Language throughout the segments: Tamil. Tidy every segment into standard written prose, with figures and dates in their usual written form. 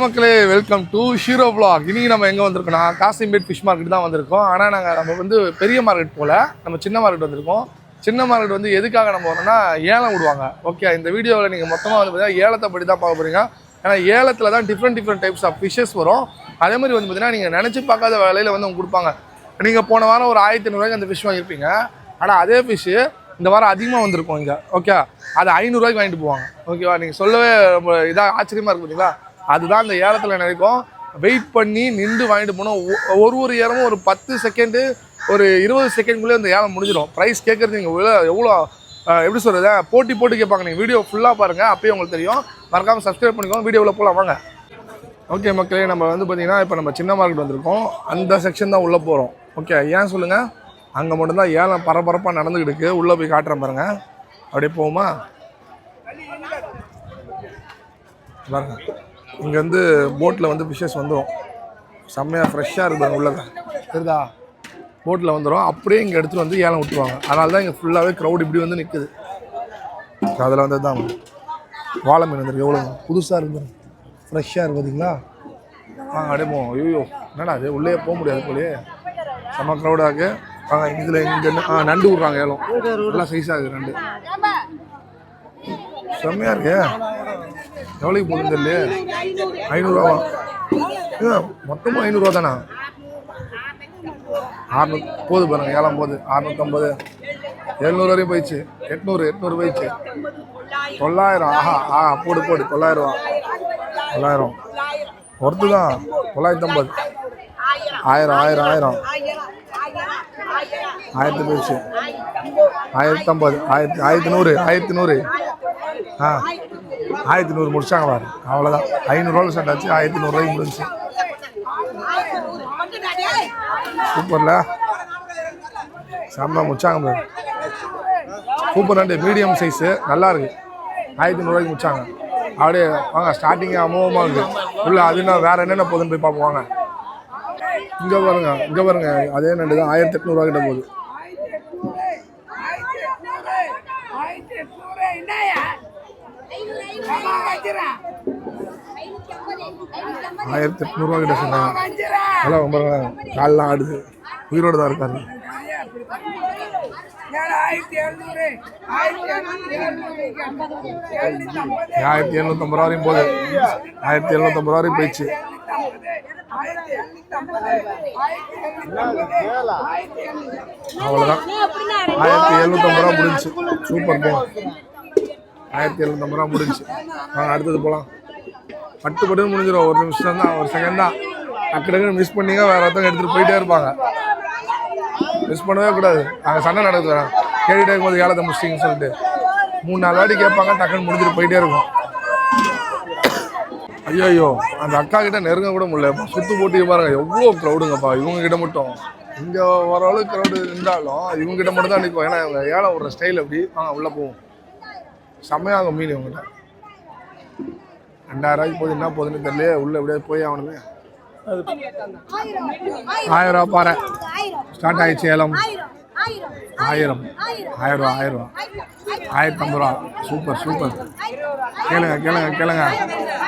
மக்களே, வெல்கம் டு ஷீரோ vlog. இன்னைக்கு நம்ம எங்கே வந்திருக்கோம்னா காசிம்பேட் ஃபிஷ் மார்க்கெட் தான் வந்திருக்கோம். ஆனால் நம்ம வந்து பெரிய மார்க்கெட் போல் நம்ம சின்ன மார்க்கெட் வந்திருக்கோம். சின்ன மார்க்கெட் வந்து எதுக்காக நம்ம வரோம்னா ஏலம் விடுவாங்க. ஓகே, இந்த வீடியோவில் நீங்கள் மொத்தமாக வந்து பார்த்தீங்கன்னா ஏலத்தை பற்றி தான் பார்க்க போகிறீங்க. ஏன்னா ஏலத்தில் தான் டிஃப்ரெண்ட் டைப்ஸ் ஆஃப் ஃபிஷ்ஷஸ் வரும். அதே மாதிரி வந்து பார்த்தீங்கன்னா நீங்கள் நினச்சி பார்க்காத விலையில் வந்து அவங்க கொடுப்பாங்க. நீங்கள் போன வாரம் ஒரு 1500 அந்த ஃபிஷ் வாங்கியிருப்பீங்க. ஆனால் அதே ஃபிஷ்ஷு இந்த வாரம் அதிகமாக வந்திருக்கும் இங்கே. ஓகே, அது 500 வாங்கிட்டு போவாங்க. ஓகேவா, நீங்கள் சொல்லவே ரொம்ப இதாக ஆச்சரியமாக இருக்கு பார்த்தீங்களா? அதுதான் இந்த ஏலத்தில் நினைக்கும். வெயிட் பண்ணி நின்று வாங்கிட்டு போனோம். ஒரு ஏலமும் ஒரு 10 செகண்டு ஒரு 20 செகண்ட்குள்ளே இந்த ஏலம் முடிஞ்சிடும். ப்ரைஸ் கேட்குறது நீங்கள் எவ்வளோ எப்படி சொல்கிறது, போட்டு கேட்பாங்க. நீங்கள் வீடியோ ஃபுல்லாக பாருங்கள், அப்போயே உங்களுக்கு தெரியும். மறக்காமல் சப்ஸ்கிரைப் பண்ணிக்கோங்க. வீடியோவில் போகலாம் வாங்க. ஓகே மக்களே, நம்ம வந்து பார்த்திங்கன்னா இப்போ நம்ம சின்ன மார்க்கெட் வந்திருக்கோம். அந்த செக்ஷன் தான் உள்ளே போகிறோம். ஓகே, ஏன் சொல்லுங்கள், அங்கே மட்டும்தான் ஏலம் பரபரப்பாக நடந்துக்கிட்டு இருக்குது. உள்ளே போய் காட்டுறேன் பாருங்கள். அப்படியே போகுமா பாருங்க. இங்கே வந்து போட்டில் வந்து ஃபிஷ்ஷஸ் வந்துடும். செம்மையாக ஃப்ரெஷ்ஷாக இருக்குது உள்ளே தெரியுதா. போட்டில் வந்துடும், அப்படியே இங்கே எடுத்துகிட்டு வந்து ஏலம் விட்டுருவாங்க. அதனால தான் இங்கே ஃபுல்லாகவே க்ரௌட் இப்படி வந்து நிற்குது. அதில் வந்து தான் வாழை மீன் வந்துருக்கு. எவ்வளோ புதுசாக இருக்குது, ஃப்ரெஷ்ஷாக இருக்குது பார்த்தீங்களா. அப்படியே போவோம். ஐயோ என்னடா அது, உள்ளே போக முடியாது போலே, செம்ம க்ரௌடாக இருக்குது. இதில் இங்கே நண்டு விட்றாங்க ஏலம். நல்லா சைஸாக இருக்குது நண்டு, செம்மையாக இருக்கு. எவ்வளோக்கு போகுதுன்னு தெரியல. 500 மொத்தமும் 500 தானா? 600 போகுது பாருங்க. ஏலம் போகுது 650, 700 வரையும் போயிடுச்சு. 800 போயிடுச்சு. 900. ஆஹா போடு 900 ஒருத்து தான். 950, 1000 1000 போயிடுச்சு. 1050, 1100, 1100 முடிச்சாங்க பாரு. அவ்வளோதான். 500 ஸ்டார்ட் ஆச்சு, 1100 முடிஞ்சிச்சு. சூப்பர்ல, செம்ம முடிச்சாங்க பாரு. சூப்பர் நண்டு, மீடியம் சைஸு, நல்லா இருக்கு. 1100 முடிச்சாங்க. அப்படியே வாங்க, ஸ்டார்டிங்கே அமோகமாக இருக்குது உள்ள. அதுனா வேறு என்னென்ன போகுதுன்னு போய் பார்ப்போம் வாங்க. இங்கே பாருங்க அதே நண்டு தான் 1800 கிட்ட போகுது. 1800 கிட்ட சொன்னாங்க. எல்லாம் பாருங்க, கால்லாம் ஆடுது. உயிரோடு தான் இருக்காரு. 1750 வரையும் போகுது. 1750 வரையும் போயிடுச்சு. அவ்வளோதான். 1750 முடிஞ்சு. சூப்பர் போ. 1750 முடிஞ்சு. அடுத்தது போகலாம். பட்டு முடிஞ்சிடும். ஒரு நிமிஷம் தான், ஒரு செகண்ட் தான். டக்குன்னு மிஸ் பண்ணிங்க, வேறு ஒருத்தவங்க எடுத்துகிட்டு போயிட்டே இருப்பாங்க. மிஸ் பண்ணவே கூடாது. அங்கே சண்டை நடக்குது. கேட்டுகிட்டே இருக்கும்போது ஏலத்தை முடிச்சிட்டிங்கன்னு சொல்லிட்டு 3-4 வாட்டி கேட்பாங்க. டக்குன்னு முடிஞ்சிட்டு போயிட்டே இருக்கும். ஐயோ, அந்த அக்கா கிட்ட நெருங்க கூட முடியல. சுற்று போட்டு பாருங்க, எவ்வளோ க்ரௌடுங்கப்பா. இவங்க கிட்ட மட்டும் இங்கே ஓரளவுக்கு க்ரௌடு இருந்தாலும் இவங்க கிட்ட மட்டும் தான் நிற்கும். ஏன்னா இவங்க ஏலம் விடுற ஸ்டைல் அப்படி. உள்ளே போவோம். செம்மையாகும் மீன் இவங்ககிட்ட. 2000 போகுது. என்ன போகுதுன்னு தெரியல. உள்ளே எப்படியே போய் ஆகணுமே. 1000 பாரு. ஸ்டார்ட் ஆகிடுச்சு ஏலம். 1000 1050. சூப்பர். கேளுங்க.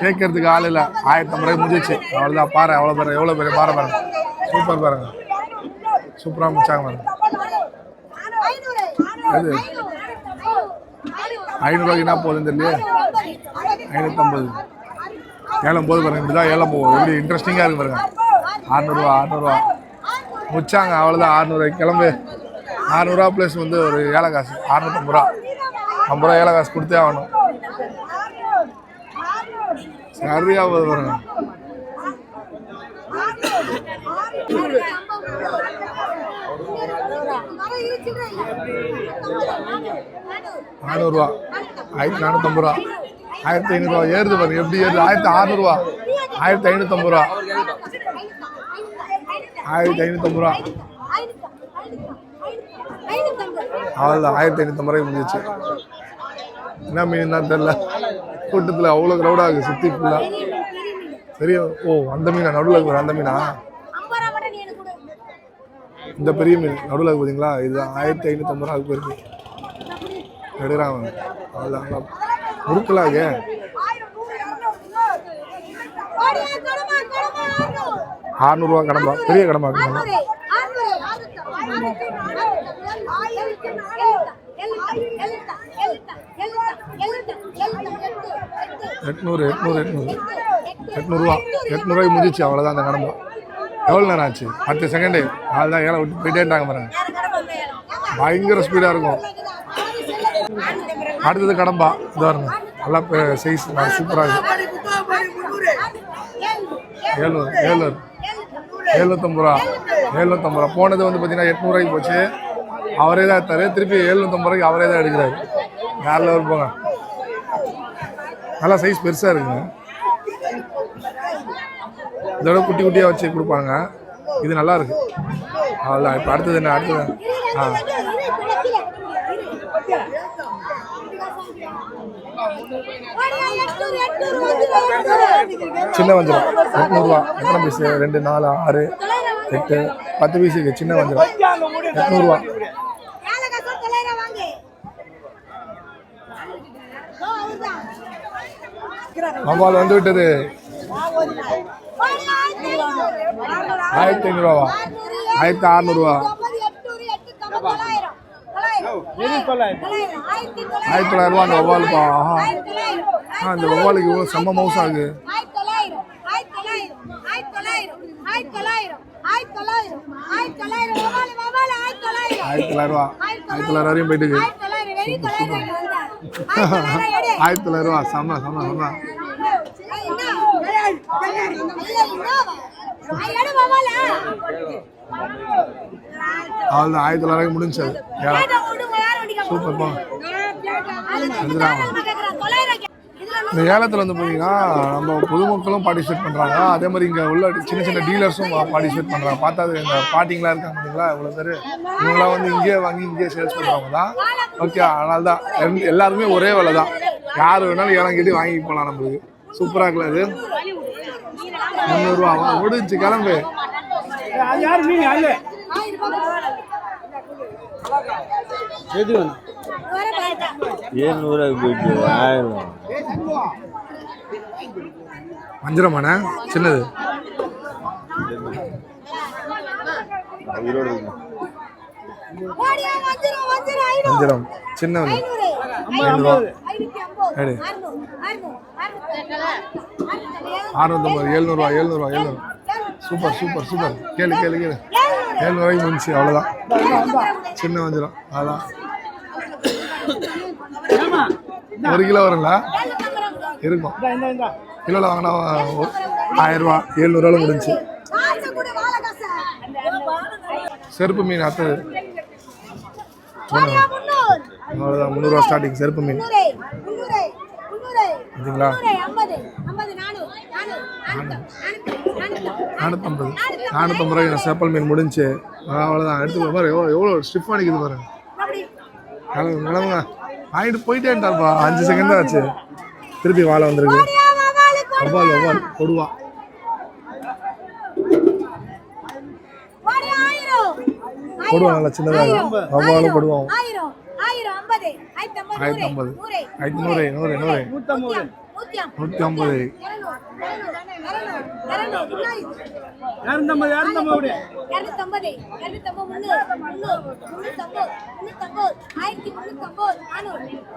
கேட்கறதுக்கு ஆள் இல்லை. 1050 முடிஞ்சிச்சு. அவ்வளோதான். பாரு எவ்வளோ பெரிய பாறை பாருங்க. சூப்பர் பாருங்க. சூப்பராக முடிச்சாங்க பாருங்க. அது 500 என்ன போகுதுன்னு தெரியல. 550 ஏலம் போது பாருங்க. இப்படிதான் ஏலம் போகும். எப்படி இன்ட்ரெஸ்டிங்காக இருக்கு பாருங்க. 600 முடிச்சாங்க. அவ்வளோதான். 600 கிளம்பு. 600 ப்ளஸ் வந்து ஒரு ஏல காசு 650. 50 ஏல காசு கொடுத்தே ஆகணும். சரியா போகுது பாருங்க. 400, 1450, 1500 ஏறுது பாருங்க. எப்படி ஏறுது. 1600, 1550, 1550. அவ்வளோதான். 1550 முடிஞ்சிச்சு. என்ன மீன் தான் தெரியல. கூட்டத்தில் அவ்வளோ க்ரௌடாக இருக்குது. சுற்றி ஃபுல்லாக தெரியும். அந்த மீனா நடுவில் இருக்குது. அந்த மீனா இந்த பெரிய மீன் நடுவில் இருக்குது பார்த்தீங்களா. இதுதான் 1550 போயிருக்கு. எடுக்கிறாங்க. அவ்வளோதான். முறுக்கலாக 600 கடம்பா, பெரிய கடம்பா இருக்குங்க. 800 800 800 முடிச்சு அவ்வளோதான் அந்த கடம்பா. எவ்வளோ நேரம் ஆச்சு? 10 செகண்டு. அதுதான் ஏழை விட்டு போயிட்டேன்ட்டாங்க பாருங்க. பயங்கர ஸ்பீடாக இருக்கும். அடுத்தது கடம்பா இது பாருங்க, நல்லா சைஸ் சூப்பராக இருக்கு. 750 ரூபா. 750 ரூபா. போனது வந்து பார்த்தீங்கன்னா 800 போச்சு. அவரே தான் எடுத்தாரு. திருப்பி 750 அவரே தான் எடுக்கிறாரு. வேற லெவல் போங்க. நல்லா சைஸ் பெருசாக இருக்குங்க. இதோட குட்டி குட்டியாக வச்சு கொடுப்பாங்க. இது நல்லா இருக்கு. அவ்வளோதான். இப்போ அடுத்தது என்ன? அடுத்தது சின்ன வஞ்சிரம் 800 ரூபா. எத்தனை பீஸ்? 2 4 6 8 10 பீஸுக்கு சின்ன வஞ்சிரம் 800 ரூபா. வவ்வால் வந்து விட்டது 1500 ரூபாவா? 1600 ரூபா. 1900 ரூபா அந்த வவ்வாலுப்பா. அந்த வவ்வாலுக்கு இவ்வளோ செம்ம மவுஸ் ஆகுது. 1900 ரூபா. 1900 வரையும் போயிட்டு 1900 ரூபா. செம்ம செம்ம செம்ம. அவ்வளோதான். 1900 முடிஞ்சது. சூப்பர் பா. இந்த ஏலத்தில் வந்து பார்த்தீங்கன்னா நம்ம பொதுமக்களும் பார்ட்டிசிபேட் பண்ணுறாங்க. அதே மாதிரி இங்கே உள்ள சின்ன சின்ன டீலர்ஸும் பார்ட்டிசிபேட் பண்ணுறாங்க. பார்த்தா அது இந்த பாட்டிங்களாம் இருக்காங்க பார்த்தீங்களா, இவ்வளோ பேர். இவங்களாம் வந்து இங்கேயே வாங்கி இங்கேயே சேல்ஸ் பண்ணுறவங்க தான். ஓகே, அதனால தான் எல்லாருமே ஒரே விலை தான். யார் வேணாலும் ஏலம் கேட்டு வாங்கி போகலாம். நம்மளுக்கு சூப்பராக இருக்குல்ல இது. 300 ரூபா முடிஞ்சு கிளம்பு. வஞ்சிரமான சின்னது வஞ்சிரம் சின்னது 650 700 ரூபா. 700 சூப்பர் சூப்பர் சூப்பர். கேளு 700 முடிஞ்சு. அவ்வளோதான். சின்ன வஞ்சிரம் அதான் 1 கிலோ வருங்களா? இருக்கும். கிலோவில் வாங்கினா 1000 ரூபா. 700 ரூபாய் முடிஞ்சு. செருப்பு மீன் அத்தது அவ்வளோதான். 300 ரூபா ஸ்டார்டிங் செருப்பு மீன். சரிங்களா? 450 ரூபாய் சேப்பல் மீன் முடிஞ்சு. அவ்வளோதான். எடுத்து பாரு எவ்வளோ ஸ்டிஃப் அடிக்குது பாருங்க. கிளம்புங்க வாங்கிட்டு போயிட்டேன்ட்டாப்பா. 5 செகண்ட் தான் ஆச்சு. திருப்பி வாழை வந்துருக்கு. வவ்வால் கொடுவா. கொடுவா நல்லா சின்னதாக இருக்கும். வவ்வாலும் கொடுவோம். 1050 500 100 150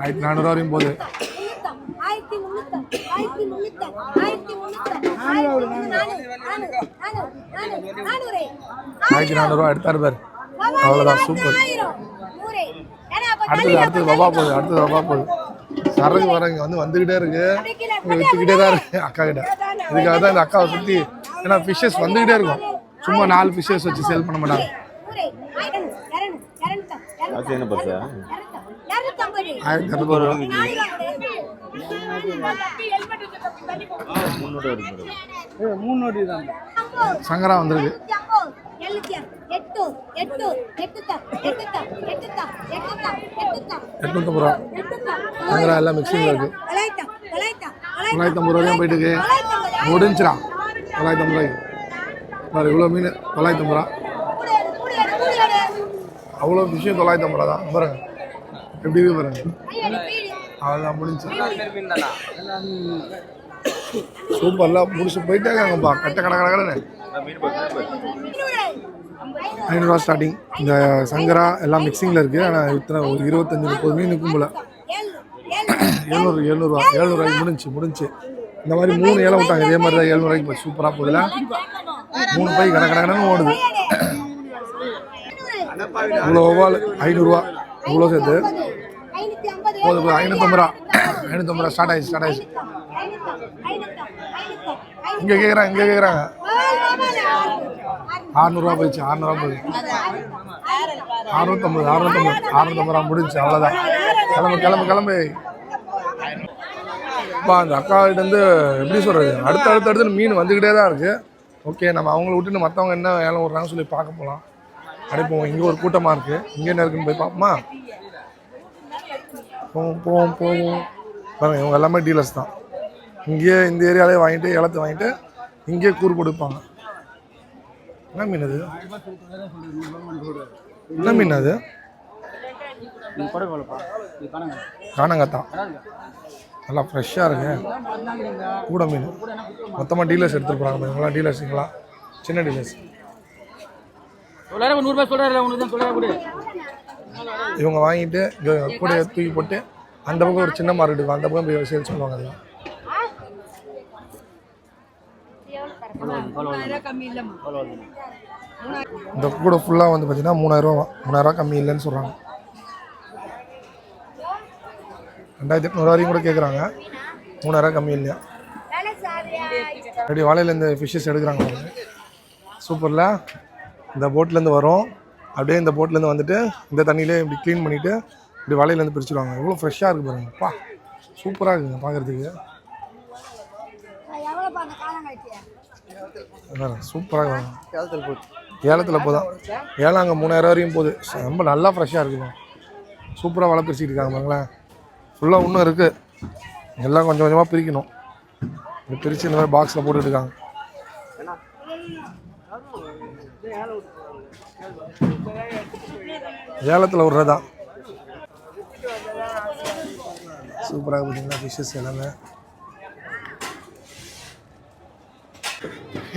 1400 வரையும் போகுது. 1400 ரூபா எடுத்தாரு பாரு. அவ்வளோதான். சூப்பர். அடுத்தது வவ்வா போகுது. சரகு வரங்க வந்துக்கிட்டே இருக்கு. விற்றுக்கிட்டே தான் இருக்கு அக்கா கிட்ட. இதுக்காக தான் இந்த அக்காவை சுற்றி. ஏன்னா ஃபிஷ்ஷஸ் வந்துக்கிட்டே இருக்கும். சும்மா 4 ஃபிஷ்ஷஸ் வச்சு சேல் பண்ண மாட்டாங்க. 1200 சங்கரா வந்துருக்கு. 850 ரூபா. சங்கரா எல்லாம் மிக்சிங்கில் இருக்கு. 950 ரூபாயும் போயிட்டு இருக்கு. முடிஞ்சிடா. 950 ரூபாய்க்கு பாரு. இவ்வளோ மீன் 950 ரூபா. அவ்வளோ விஷயம் 950 ரூபா தான் பாருங்க. எப்படி இருக்கு பாருங்க. அவ்வளோதான் முடிஞ்சு. சூப்பர்லாம் முடிச்சு போயிட்டே இருக்காங்கப்பா. கட்ட கடை 500 ஸ்டார்டிங். இந்த சங்கரா எல்லாம் மிக்சிங்கில் இருக்குது. ஆனால் இத்தனை ஒரு 25-30 மீன் இருக்கும் போல். 700 முடிஞ்சு. இந்த மாதிரி 3 ஏலம் விட்டாங்க. இதே மாதிரி தான் 700 போய் சூப்பராக போகுதுல. 3 பை கடன்னு ஓடுது. இவ்வளோ ஓவால் 500 இவ்வளோ சேர்த்து போதும். 550 ஸ்டார்ட் ஆயிடுச்சு. இங்கே கேட்குறாங்க 600 போயிடுச்சு. 650 முடிஞ்சு. அவ்வளோதான். கிளம்பு. இப்போ அந்த அக்காவிட்டேருந்து எப்படி சொல்கிறது, அடுத்து மீன் வந்துக்கிட்டே தான் இருக்குது. ஓகே, நம்ம அவங்கள விட்டுட்டு மற்றவங்க என்ன வேலை விட்றாங்கன்னு சொல்லி பார்க்க போகலாம். போவோம். இங்கே ஒரு கூட்டமாக இருக்குது. இங்கே என்ன இருக்குன்னு போய் பார்ப்போமா? போவோம். பாருங்க, இவங்க எல்லாமே டீலர்ஸ் தான். இங்கேயே இந்த ஏரியாலே வாங்கிட்டு ஏலத்தை வாங்கிட்டு இங்கேயே கூறு கொடுப்பாங்க. என்ன மீன் அது? காணங்கத்தா. நல்லா ஃப்ரெஷ்ஷாக இருக்கு. கூட மீன் மொத்தமாக டீலர்ஸ் எடுத்துகிட்டு போகிறாங்க. இவங்களாம் டீலர்ஸுங்களா? சின்ன டீலர்ஸ். இவங்க வாங்கிட்டு கூட தூக்கி போட்டு அந்த பக்கம் ஒரு சின்ன மார்க்கெட் இருக்கும். அந்த பக்கம் போய் சேல்ஸ் பண்ணுவாங்க. அதெல்லாம் இந்த கூட ஃபுல்லாக வந்து பார்த்தீங்கன்னா 3000 கம்மி இல்லைன்னு சொல்கிறாங்க. 2800 வரைக்கும் கூட கேட்குறாங்க. 3000 கம்மி இல்லையா? அப்படி வாழையில் இந்த ஃபிஷ்ஷஸ் எடுக்கிறாங்க. சூப்பரில் இந்த போட்லேருந்து வரும். அப்படியே இந்த போட்லேருந்து வந்துட்டு இந்த தண்ணியிலே இப்படி க்ளீன் பண்ணிவிட்டு இப்படி வலையிலேருந்து பிரிச்சுடுவாங்க. எவ்வளோ ஃப்ரெஷ்ஷாக இருக்குது பாருங்கப்பா. சூப்பராக இருக்குங்க பார்க்குறதுக்கு. சூப்பராக ஏலத்தில் போதான். ஏலம் அங்கே 3000 வரையும் போகுது. ரொம்ப நல்லா ஃப்ரெஷ்ஷாக இருக்குங்க. சூப்பராக வலை பிரிச்சுட்டு இருக்காங்க பாருங்களேன். ஃபுல்லாக இன்னும் இருக்குது. எல்லாம் கொஞ்சம் கொஞ்சமாக பிரிக்கணும். இது பிரித்து இந்த மாதிரி பாக்ஸில் போட்டுருக்காங்க. ஏலத்தில் விட்றதான். சூப்பராக பார்த்தீங்கன்னா ஃபிஷ்ஷஸ் எல்லாமே.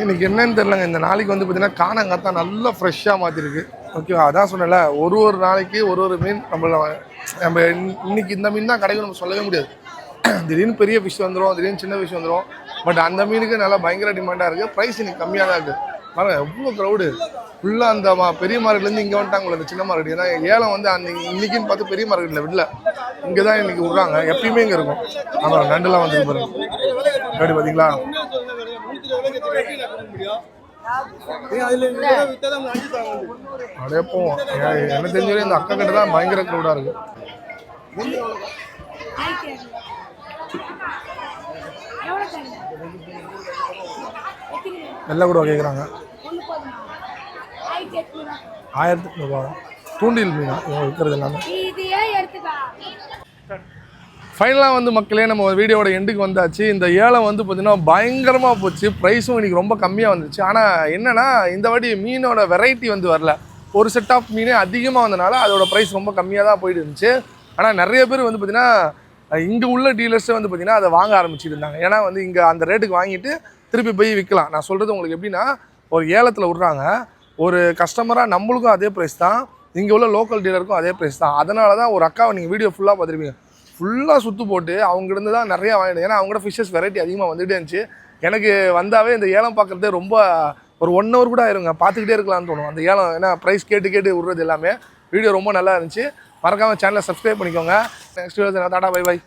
எனக்கு என்னன்னு தெரிலங்க. இந்த நாளைக்கு வந்து பார்த்தீங்கன்னா காணங்கத்தா நல்லா ஃப்ரெஷ்ஷாக மாற்றிருக்கு. ஓகேவா? அதான் சொன்னல, ஒரு நாளைக்கு ஒரு மீன் நம்ம இன்னைக்கு இந்த மீன் தான் கிடைக்கும் நம்ம சொல்லவே முடியாது. திடீர்னு பெரிய ஃபிஷ் வந்துடும், திடீர்னு சின்ன ஃபிஷ் வந்துடும். பட் அந்த மீனுக்கு நல்லா பயங்கர டிமாண்டாக இருக்குது. ப்ரைஸ் இன்னைக்கு கம்மியாக தான் இருக்குது. பாருங்கள் எவ்வளோ க்ரௌடு. ஃபுல்லாக அந்த பெரிய மார்க்கெட்லேருந்து இங்கே வந்துட்டாங்க. அந்த சின்ன மார்க்கெட் ஏன்னா ஏலம் வந்து இன்னைக்குன்னு பார்த்து பெரிய மார்க்கெட்டில் விடல, இங்கே தான் இன்றைக்கி விட்றாங்க. எப்பயுமே இங்கே இருக்கும். ஆமாம், நண்டுலாம் வந்து பாருங்க. எப்படி பார்த்தீங்களா? அப்படியே போவோம். என்ன தெரிஞ்சவரை இந்த அக்கா கிட்ட தான் பயங்கர க்ரௌடாக இருக்குது. எல்லாம் கூட கேட்குறாங்க. 1800 தூண்டில் மீனா இவங்க விற்கிறது எல்லாமே. ஃபைனலாக வந்து மக்களே நம்ம வீடியோட எண்டுக்கு வந்தாச்சு. இந்த ஏலம் வந்து பார்த்திங்கன்னா பயங்கரமாக போச்சு. ப்ரைஸும் இன்றைக்கி ரொம்ப கம்மியாக வந்துச்சு. ஆனால் என்னென்னா இந்த வாட்டி மீனோட வெரைட்டி வந்து வரல. ஒரு செட் ஆஃப் மீனே அதிகமாக வந்தனால அதோட ப்ரைஸ் ரொம்ப கம்மியாக தான் போயிட்டு இருந்துச்சு. ஆனால் நிறைய பேர் வந்து பார்த்திங்கன்னா இங்கே உள்ள டீலர்ஸே வந்து பார்த்திங்கன்னா அதை வாங்க ஆரம்பிச்சுட்டு இருந்தாங்க. ஏன்னா வந்து இங்கே அந்த ரேட்டுக்கு வாங்கிட்டு திருப்பி போய் விற்கலாம். நான் சொல்கிறது உங்களுக்கு எப்படின்னா, ஒரு ஏலத்தில் விட்றாங்க, ஒரு கஸ்டமராக நம்மளுக்கும் அதே ப்ரைஸ் தான், இங்கே உள்ள லோக்கல் டீலருக்கும் அதே ப்ரைஸ் தான். அதனால தான் ஒரு அக்காவை நீங்கள் வீடியோ ஃபுல்லாக பார்த்துருப்பீங்க. ஃபுல்லாக சுற்று போட்டு அவங்ககிட்ட தான் நிறையா வாங்கிட்டு. ஏன்னா அவங்கள்ட்ட ஃபிஷ்ஷஸ் வெரைட்டி அதிகமாக வந்துகிட்டே இருந்துச்சு. எனக்கு வந்தாவே இந்த ஏலம் பார்க்குறதே ரொம்ப ஒரு 1 hour கூட ஆயிருங்க. பார்த்துக்கிட்டே இருக்கலாம்னு தோணும் அந்த ஏலம். ஏன்னா ப்ரைஸ் கேட்டு விட்றது எல்லாமே. வீடியோ ரொம்ப நல்லா இருந்துச்சு. மறக்காமல் சேனலை சப்ஸ்கிரைப் பண்ணிக்கோங்க. Next video tata by.